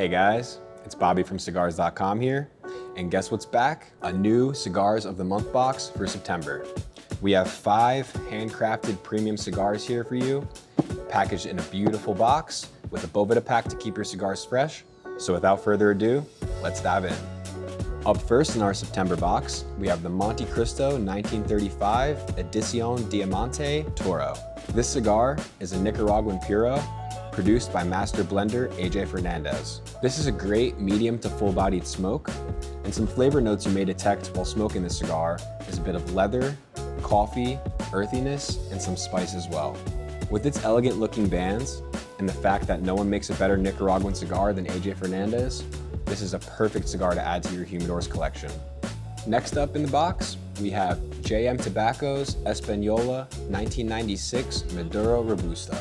Hey guys, it's Bobby from cigars.com here, and guess what's back? A new Cigars of the Month box for September. We have 5 handcrafted premium cigars here for you, packaged in a beautiful box with a Boveda pack to keep your cigars fresh. So without further ado, let's dive in. Up first in our September box, we have the Monte Cristo 1935 Edición Diamante Toro. This cigar is a Nicaraguan Puro produced by master blender AJ Fernandez. This is a great medium to full-bodied smoke, and some flavor notes you may detect while smoking this cigar is a bit of leather, coffee, earthiness, and some spice as well. With its elegant looking bands, and the fact that no one makes a better Nicaraguan cigar than AJ Fernandez, this is a perfect cigar to add to your humidor's collection. Next up in the box, we have JM Tobacco's Española 1996 Maduro Robusto.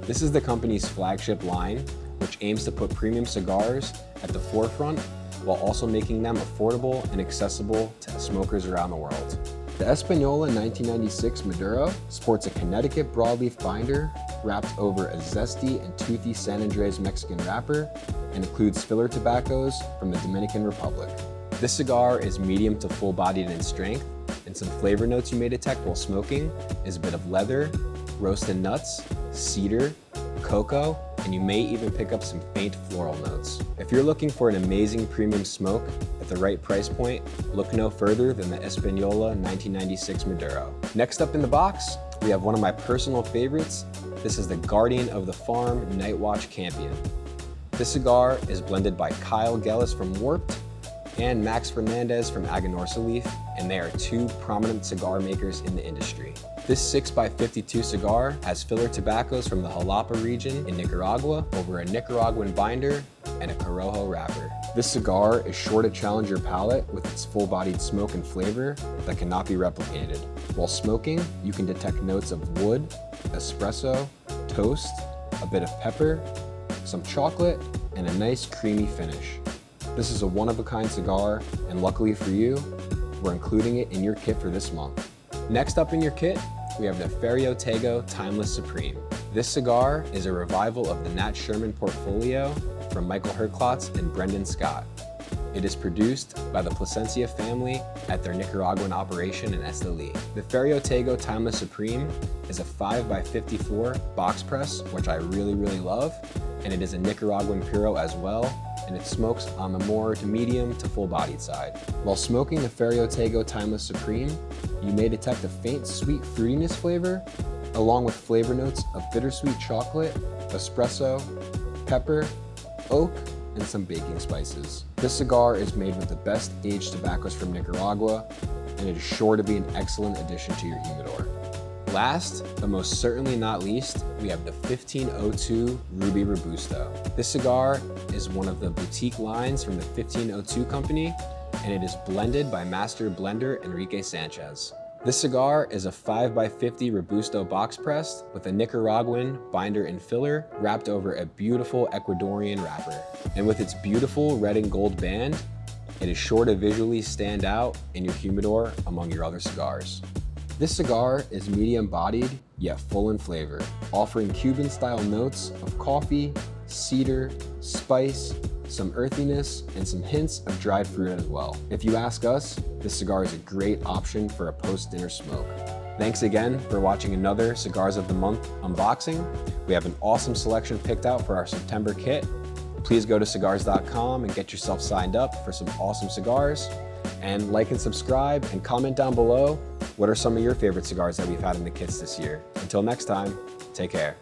This is the company's flagship line, which aims to put premium cigars at the forefront while also making them affordable and accessible to smokers around the world. The Española 1996 Maduro sports a Connecticut broadleaf binder wrapped over a zesty and toothy San Andres Mexican wrapper and includes filler tobaccos from the Dominican Republic. This cigar is medium to full-bodied in strength, and some flavor notes you may detect while smoking is a bit of leather, roasted nuts, cedar, cocoa, and you may even pick up some faint floral notes. If you're looking for an amazing premium smoke at the right price point, look no further than the Española 1996 Maduro. Next up in the box, we have one of my personal favorites. This is the Guardian of the Farm Night Watch Campion. This cigar is blended by Kyle Gellis from Warped and Max Fernandez from Aganorsa Leaf, and they are 2 prominent cigar makers in the industry. This 6x52 cigar has filler tobaccos from the Jalapa region in Nicaragua over a Nicaraguan binder and a Corojo wrapper. This cigar is sure to challenge your palate with its full-bodied smoke and flavor that cannot be replicated. While smoking, you can detect notes of wood, espresso, toast, a bit of pepper, some chocolate, and a nice creamy finish. This is a one-of-a-kind cigar, and luckily for you, we're including it in your kit for this month. Next up in your kit, we have the Ferio Tego Timeless Supreme. This cigar is a revival of the Nat Sherman portfolio from Michael Herklotz and Brendan Scott. It is produced by the Plasencia family at their Nicaraguan operation in Esteli. The Ferio Tego Timeless Supreme is a 5x54 box press, which I really love, and it is a Nicaraguan Puro as well, and it smokes on the more to medium to full-bodied side. While smoking the Ferio Tego Timeless Supreme, you may detect a faint sweet fruitiness flavor, along with flavor notes of bittersweet chocolate, espresso, pepper, oak, and some baking spices. This cigar is made with the best aged tobaccos from Nicaragua, and it is sure to be an excellent addition to your humidor. Last, but most certainly not least, we have the 1502 Ruby Robusto. This cigar is one of the boutique lines from the 1502 company, and it is blended by master blender Enrique Sanchez. This cigar is a 5x50 Robusto box pressed with a Nicaraguan binder and filler wrapped over a beautiful Ecuadorian wrapper. And with its beautiful red and gold band, it is sure to visually stand out in your humidor among your other cigars. This cigar is medium bodied, yet full in flavor, offering Cuban style notes of coffee, cedar, spice, some earthiness, and some hints of dried fruit as well. If you ask us, this cigar is a great option for a post-dinner smoke. Thanks again for watching another Cigars of the Month unboxing. We have an awesome selection picked out for our September kit. Please go to cigars.com and get yourself signed up for some awesome cigars. And like and subscribe and comment down below what are some of your favorite cigars that we've had in the kits this year. Until next time, take care.